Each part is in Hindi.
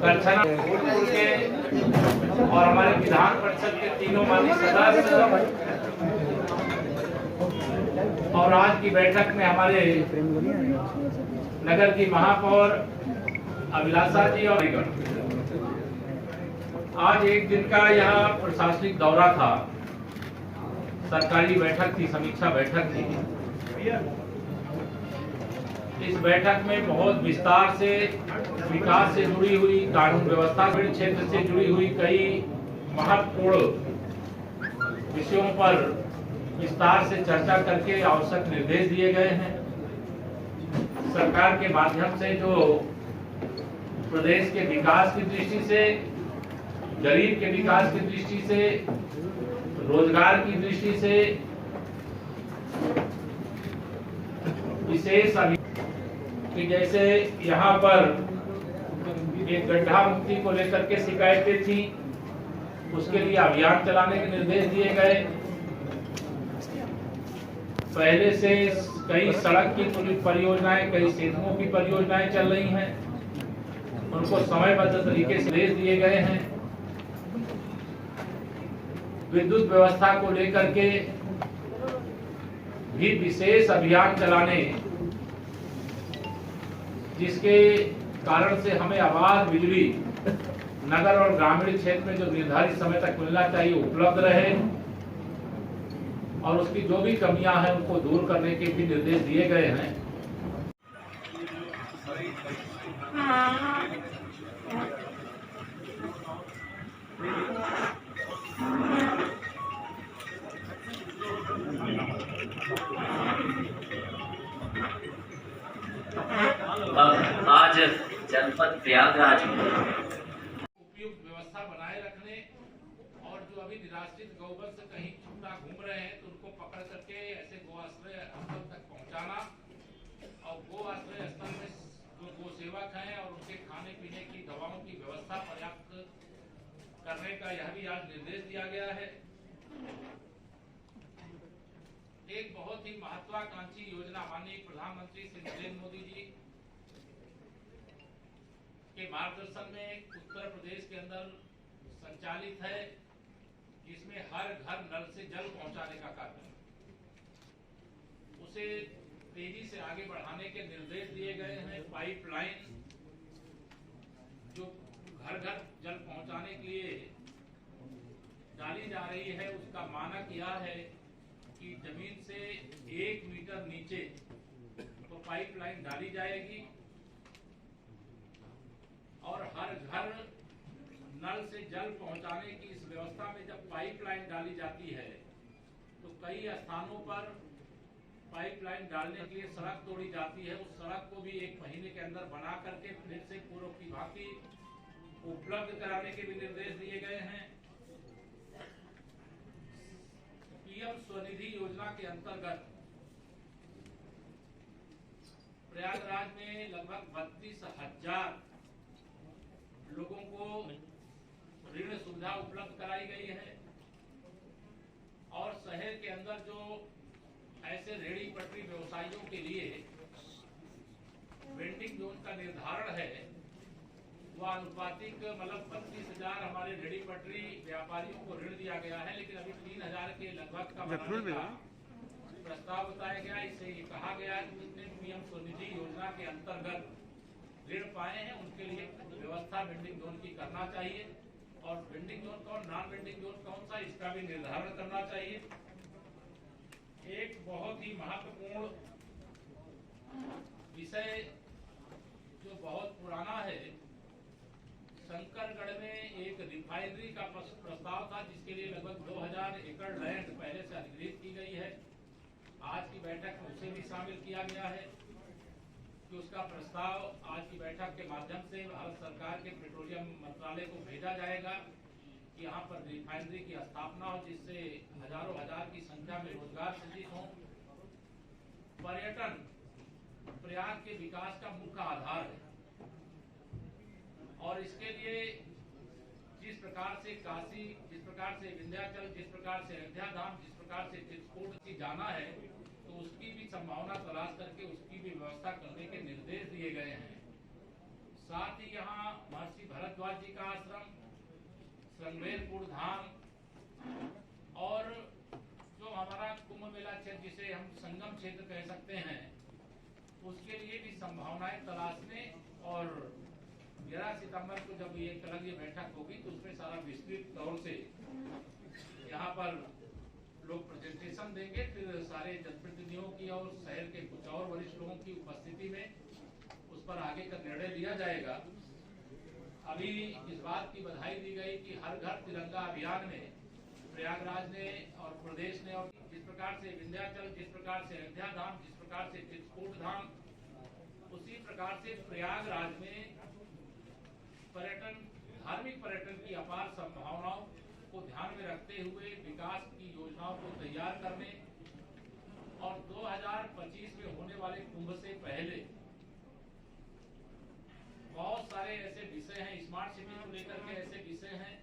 दर्शना के और हमारे विधान परिषद के तीनों माननीय सदस्य और आज की बैठक में हमारे नगर की महापौर अभिलाषा जी और आज एक दिन का यह प्रशासनिक दौरा था, सरकारी बैठक थी, समीक्षा बैठक थी। इस बैठक में बहुत विस्तार से विकास से जुड़ी हुई, कानून व्यवस्था क्षेत्र से जुड़ी हुई कई महत्वपूर्ण विषयों पर विस्तार से चर्चा करके आवश्यक निर्देश दिए गए हैं। सरकार के माध्यम से जो प्रदेश के विकास की दृष्टि से, गरीब के विकास की दृष्टि से, रोजगार की दृष्टि से विशेष कि जैसे यहाँ पर एक गड्ढा मुक्ति को लेकर के शिकायतें थी, उसके लिए अभियान चलाने के निर्देश दिए गए। पहले से कई सड़क की परियोजनाएं, कई सेतुओं की परियोजनाएं चल रही हैं, उनको समयबद्ध तरीके से निर्देश दिए गए हैं। विद्युत व्यवस्था को लेकर के भी विशेष अभियान चलाने, जिसके कारण से हमें आबाद बिजली नगर और ग्रामीण क्षेत्र में जो निर्धारित समय तक मिलना चाहिए उपलब्ध रहे और उसकी जो भी कमियां हैं उनको दूर करने के भी निर्देश दिए गए हैं। आज जनपद प्रयागराज में उपयुक्त व्यवस्था बनाए रखने और जो अभी निराश्रित गौवंश कहीं छुट्टा घूम रहे हैं तो उनको पकड़ करके ऐसे गो आश्रय स्थल तक पहुंचाना और गो आश्रय स्थल में जो गो सेवक हैं और उनके खाने पीने की दवाओं की व्यवस्था पर्याप्त करने का यह भी आज निर्देश दिया गया है। एक बहुत ही महत्वाकांक्षी योजना माननीय प्रधानमंत्री श्री नरेंद्र मोदी जी के मार्गदर्शन में उत्तर प्रदेश के अंदर संचालित है, जिसमें हर घर नल से जल पहुंचाने का कार्य, उसे तेजी से आगे बढ़ाने के निर्देश दिए गए हैं। पाइपलाइन जो घर घर जल पहुंचाने के लिए डाली जा रही है, उसका मानक यह है कि जमीन से 1 मीटर नीचे तो पाइपलाइन डाली जाएगी और हर घर नल से जल पहुंचाने की इस व्यवस्था में जब पाइपलाइन डाली जाती है तो कई स्थानों पर पाइपलाइन डालने के लिए सड़क तोड़ी जाती है। उस सड़क को भी 1 महीने के अंदर बना करके फिर से पूर्व की भांति उपलब्ध कराने के भी निर्देश दिए गए हैं। पीएम स्वनिधि योजना के अंतर्गत प्रयागराज में लगभग 32,000 लोगों को ऋण सुविधा उपलब्ध कराई गई है और शहर के अंदर जो ऐसे रेहड़ी पटरी व्यवसायियों के लिए वेंडिंग जोन का निर्धारण है वह आनुपातिक, मतलब 32,000 हमारे रेहड़ी पटरी व्यापारियों को ऋण दिया गया है, लेकिन अभी 3,000 के लगभग का बनाने का प्रस्ताव बताया गया। इससे ये कहा गया कि जितने पीएम स्वनिधि योजना के अंतर्गत ऋण पाए हैं उनके लिए व्यवस्था वेंडिंग जोन की करना चाहिए और वेंडिंग जोन कौन, नॉन वेंडिंग जोन कौन सा, इसका भी निर्धारण करना चाहिए। एक बहुत ही महत्वपूर्ण विषय जो बहुत पुराना है, शंकरगढ़ में एक रिफाइनरी का प्रस्ताव था जिसके लिए लगभग 2000 एकड़ लैंड पहले से अधिग्रहित की गई है। आज की बैठक में उसे भी शामिल किया गया है कि उसका प्रस्ताव आज की बैठक के माध्यम से भारत सरकार के पेट्रोलियम मंत्रालय को भेजा जाएगा कि यहाँ पर रिफाइनरी की स्थापना हो, जिससे हजारों हजार की संख्या में रोजगार सृजित हो। पर्यटन प्रयाग के विकास का मुख्य आधार है और इसके लिए जिस प्रकार से काशी, जिस प्रकार से विंध्याचल, जिस प्रकार से अयोध्या धाम, जिस प्रकार से चित्रकूट जाना है, तो उसकी भी संभावना तलाश करके उसकी भी व्यवस्था करने के निर्देश दिए गए हैं। साथ ही यहाँ महर्षि भरत भरद्वाज जी का आश्रम, संगमेरपुर धाम और जो हमारा कुंभ मेला क्षेत्र जिसे हम संगम क्षेत्र कह सकते हैं, उसके लिए भी संभावनाएं तलाशने और 11 सितंबर को जब ये कल ये बैठक होगी तो उसमें सारा विस्तृत तौर से यहाँ पर लोग प्रेजेंटेशन देंगे। फिर सारे जनप्रतिनिधियों की और शहर के कुछ और वरिष्ठ लोगों की उपस्थिति में उस पर आगे का निर्णय लिया जाएगा। अभी इस बात की बधाई दी गई कि हर घर तिरंगा अभियान में प्रयागराज ने और प्रदेश ने, और जिस प्रकार से विंध्याचल, जिस प्रकार से अयोध्या धाम, जिस प्रकार से चित्रकूट धाम, उसी प्रकार से प्रयागराज में पर्यटन, धार्मिक पर्यटन की अपार संभावनाओं को ध्यान में रखते हुए विकास की योजनाओं को तैयार करने और 2025 में होने वाले कुंभ से पहले बहुत सारे ऐसे विषय हैं, स्मार्ट सिटी को लेकर के ऐसे विषय हैं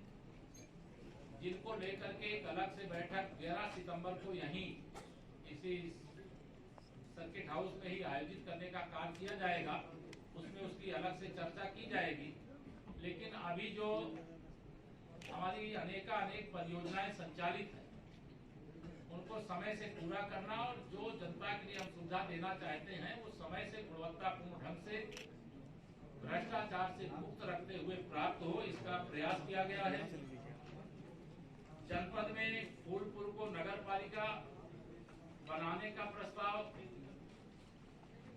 जिनको लेकर के एक अलग से बैठक 11 सितंबर को यहीं इसी सर्किट हाउस में ही आयोजित करने का कार्य किया जाएगा। उसमें उसकी अलग से चर्चा की जाएगी। लेकिन अभी जो हमारी अनेक परियोजनाएं संचालित हैं, उनको समय से पूरा करना और जो जनता के लिए हम सुविधा देना चाहते हैं वो समय से गुणवत्तापूर्ण ढंग से भ्रष्टाचार से मुक्त रखते हुए प्राप्त हो, इसका प्रयास किया गया है। जनपद में फूलपुर को नगर पालिका बनाने का प्रस्ताव,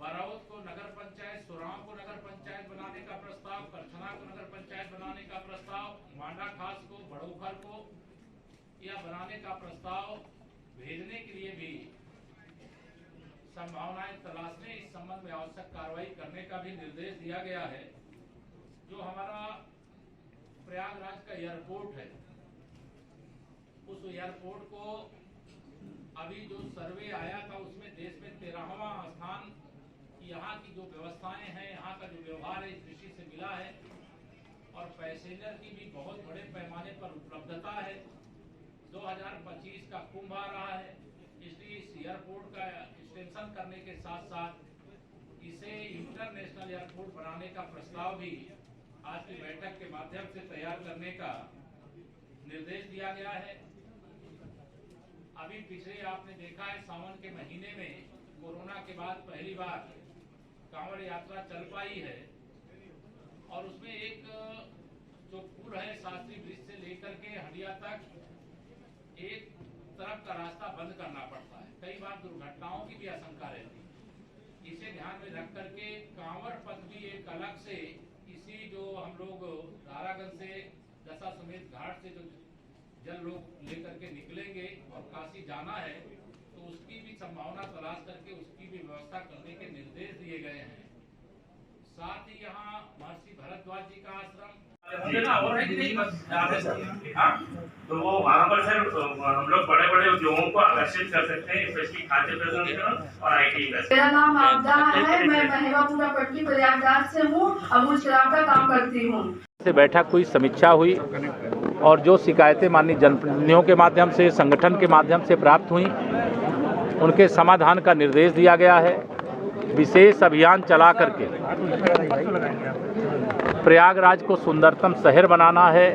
बरौद को नगर पंचायत, सुराव को नगर पंचायत बनाने का प्रस्ताव, करछना को नगर पंचायत बनाने का प्रस्ताव, मांडा खास को, बड़ोखर को या बनाने का प्रस्ताव भेजने के लिए भी संभावनाएं तलाशने, इस संबंध में आवश्यक कार्रवाई करने का भी निर्देश दिया गया है। जो हमारा प्रयागराज का एयरपोर्ट है, उस एयरपोर्ट को अभी जो सर्वे आया था उसमें देश में 13वां स्थान यहाँ की जो व्यवस्थाएं हैं, यहाँ का जो व्यवहार है, इस दृष्टि से मिला है और पैसेंजर की भी बहुत बड़े पैमाने पर उपलब्धता है। 2025 का कुंभ आ रहा है, इसलिए इस एयरपोर्ट का एक्सटेंशन करने के साथ साथ इसे इंटरनेशनल एयरपोर्ट बनाने का प्रस्ताव भी आज की बैठक के माध्यम से तैयार करने का निर्देश दिया गया है। अभी पिछले आपने देखा है सावन के महीने में कोरोना के बाद पहली बार कांवड़ यात्रा चल पाई है और उसमें एक जो पुल है शास्त्री ब्रिज से लेकर के हंडिया तक एक तरफ का रास्ता बंद करना पड़ता है। कई बार दुर्घटनाओं की भी आशंका रहती है। इसे ध्यान में रख करके कांवड़ पथ भी एक अलग से इसी जो हम लोग दारागंज से दशाश्वमेध घाट से जो जल लोग लेकर के निकलेंगे और काशी जाना है, तो उसकी भी संभावना तलाश करके उसकी भी व्यवस्था करने के निर्देश दिए गए हैं। साथ ही यहाँ महर्षि भरद्वाज जी का आश्रम तो वो वहाँ पर सर हम लोग बड़े बड़े उद्योगों को आकर्षित कर सकते हैं, स्पेशली खाद्य प्रसंस्करण और IT इंडस्ट्री। मेरा नाम आपदा है, मैं महिवापुरा पट्टी प्रयागराज से हूँ, अमूल शराब का काम करती हूँ। से बैठक हुई, समीक्षा हुई और जो शिकायतें माननीय जनप्रतिनिधियों के माध्यम से, संगठन के माध्यम से प्राप्त हुई, उनके समाधान का निर्देश दिया गया है। विशेष अभियान चला करके प्रयागराज को सुंदरतम शहर बनाना है।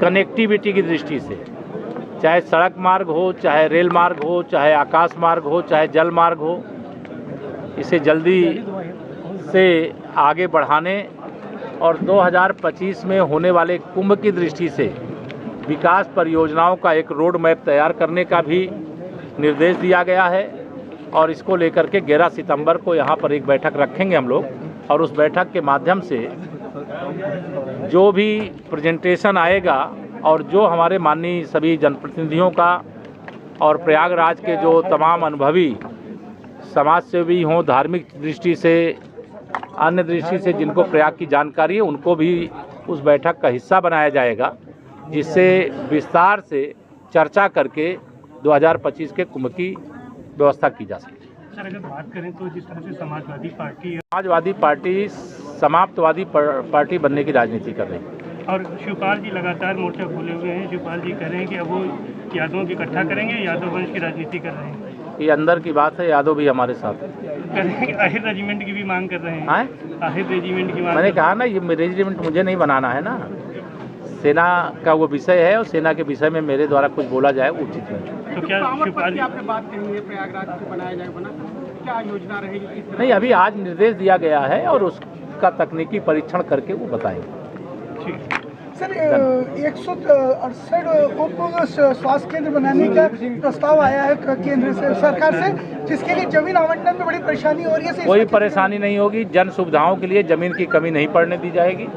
कनेक्टिविटी की दृष्टि से, चाहे सड़क मार्ग हो, चाहे रेल मार्ग हो, चाहे आकाश मार्ग हो, चाहे जल मार्ग हो, इसे जल्दी से आगे बढ़ाने और 2025 में होने वाले कुंभ की दृष्टि से विकास परियोजनाओं का एक रोड मैप तैयार करने का भी निर्देश दिया गया है। और इसको लेकर के 11 सितंबर को यहाँ पर एक बैठक रखेंगे हम लोग और उस बैठक के माध्यम से जो भी प्रेजेंटेशन आएगा और जो हमारे माननीय सभी जनप्रतिनिधियों का और प्रयागराज के जो तमाम अनुभवी समाज सेवी हों, धार्मिक दृष्टि से, अन्य दृष्टि से जिनको प्रयाग की जानकारी है, उनको भी उस बैठक का हिस्सा बनाया जाएगा, जिससे विस्तार से चर्चा करके 2025 के कुंभ की व्यवस्था की जा सके। सर, अगर बात करें तो जिस तरह से समाजवादी पार्टी समाप्तवादी पार्टी बनने की राजनीति कर रही है और शिवपाल जी लगातार मोर्चा खोले हुए हैं। शिवपाल जी कह रहे हैं कि अब वो यादवों को इकट्ठा करेंगे, यादव वंश की राजनीति कर रहे हैं। ये अंदर की बात है, यादव भी हमारे साथ है। आहिर रेजिमेंट की भी मांग कर रहे हैं। हाँ? आहिर रेजिमेंट की मांग मैंने कहा ना, ये रेजिमेंट मुझे नहीं बनाना है ना, सेना का वो विषय है और सेना के विषय में मेरे द्वारा कुछ बोला जाए उचित नहीं। तो क्या शिवपाल जी आपने बात कही है प्रयागराज को बनाया जाए, बना क्या योजना रहेगी, किस तरह? नहीं, अभी आज निर्देश दिया गया है और उसका तकनीकी परीक्षण करके वो बताएंगे। सर 168 उप स्वास्थ्य केंद्र बनाने का प्रस्ताव आया है केंद्र से, सरकार से, जिसके लिए जमीन आवंटन में बड़ी परेशानी हो रही है। कोई परेशानी नहीं होगी, जन सुविधाओं के लिए जमीन की कमी नहीं पड़ने दी जाएगी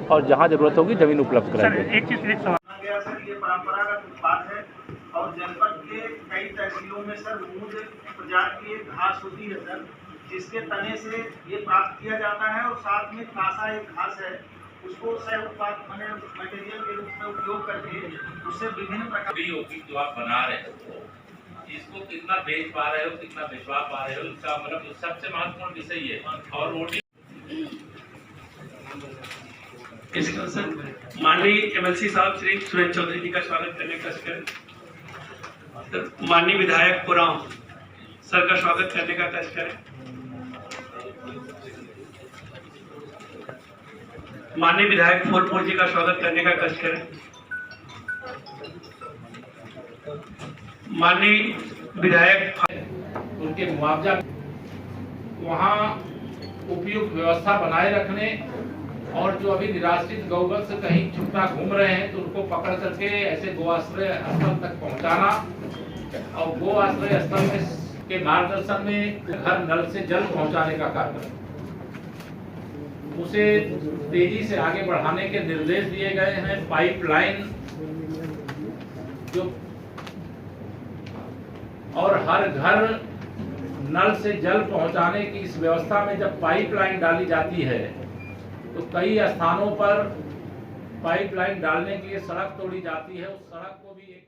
और जहां जरूरत होगी जमीन उपलब्ध कराई जाएगी। एक सवाल गया सर, ये परंपरागत उत्पाद है और जनपद के कई तहसीलों में सर मूंद प्रजाति की एक घास होती है सर, जिसके तने से ये प्राप्त किया जाता है और साथ में कासा एक घास है, उसको सह उत्पाद माने मटेरियल के रूप में उपयोग करके उससे विभिन्न प्रकार जो आप बना रहे हो, इसको कितना बेच पा रहे हो, कितना बेचवा पा रहे हो, इसका मतलब सबसे महत्वपूर्ण विषय ये। और रोटी इसका सर माननीय एमएलसी साहब श्री सुरेश चौधरी जी का स्वागत करने का करें। माननीय विधायक पुराम सर का स्वागत करने का कष्ट करें। माननीय विधायक फूलपुर जी का स्वागत करने का कष्ट करें। माननीय विधायक उनके मुआवजा वहाँ उपयुक्त व्यवस्था बनाए रखने और जो अभी निराश्रित गौवत्स कहीं छुट्टा घूम रहे हैं तो उनको पकड़ करके ऐसे गो आश्रय स्थल तक पहुंचाना और गो आश्रय स्थल के मार्गदर्शन में घर नल से जल पहुंचाने का कार्य, उसे तेजी से आगे बढ़ाने के निर्देश दिए गए हैं। पाइपलाइन जो और हर घर नल से जल पहुंचाने की इस व्यवस्था में जब पाइपलाइन डाली जाती है तो कई स्थानों पर पाइपलाइन डालने के लिए सड़क तोड़ी जाती है, उस सड़क को भी एक